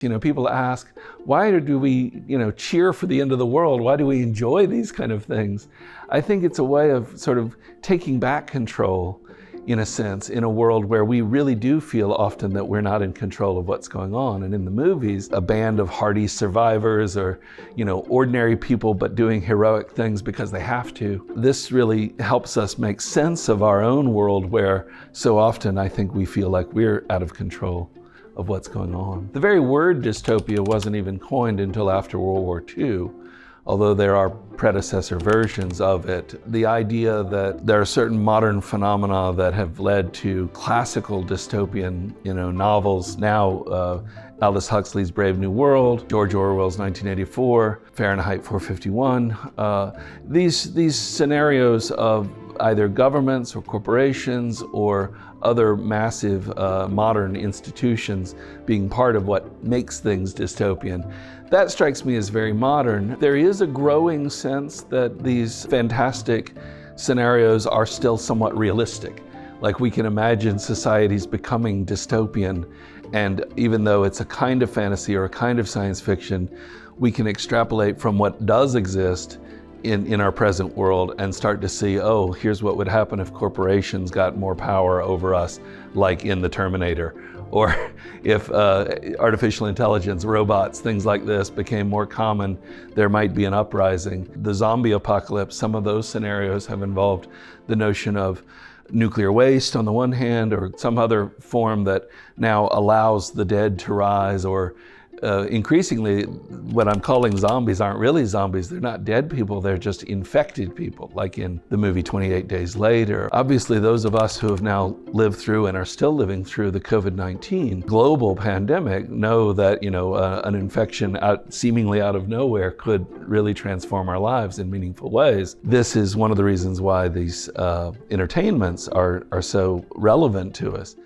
People ask, why do we, cheer for the end of the world? Why do we enjoy these kind of things? I think it's a way of sort of taking back control, in a sense, in a world where we really do feel often that we're not in control of what's going on. And in the movies, a band of hardy survivors or, ordinary people but doing heroic things because they have to. This really helps us make sense of our own world where so often I think we feel like we're out of control of what's going on. The very word dystopia wasn't even coined until after World War II, although there are predecessor versions of it. The idea that there are certain modern phenomena that have led to classical dystopian, novels now, Aldous Huxley's Brave New World, George Orwell's 1984, Fahrenheit 451. These scenarios of either governments or corporations or other massive modern institutions being part of what makes things dystopian. That strikes me as very modern. There is a growing sense that these fantastic scenarios are still somewhat realistic. Like we can imagine societies becoming dystopian, and even though it's a kind of fantasy or a kind of science fiction, we can extrapolate from what does exist in our present world and start to see, oh, here's what would happen if corporations got more power over us, like in the Terminator, or if artificial intelligence, robots, things like this became more common, there might be an uprising. The zombie apocalypse, some of those scenarios have involved the notion of nuclear waste on the one hand, or some other form that now allows the dead to rise, or increasingly, what I'm calling zombies aren't really zombies. They're not dead people, they're just infected people, like in the movie 28 Days Later. Obviously, those of us who have now lived through and are still living through the COVID-19 global pandemic know that, an infection seemingly out of nowhere could really transform our lives in meaningful ways. This is one of the reasons why these entertainments are so relevant to us.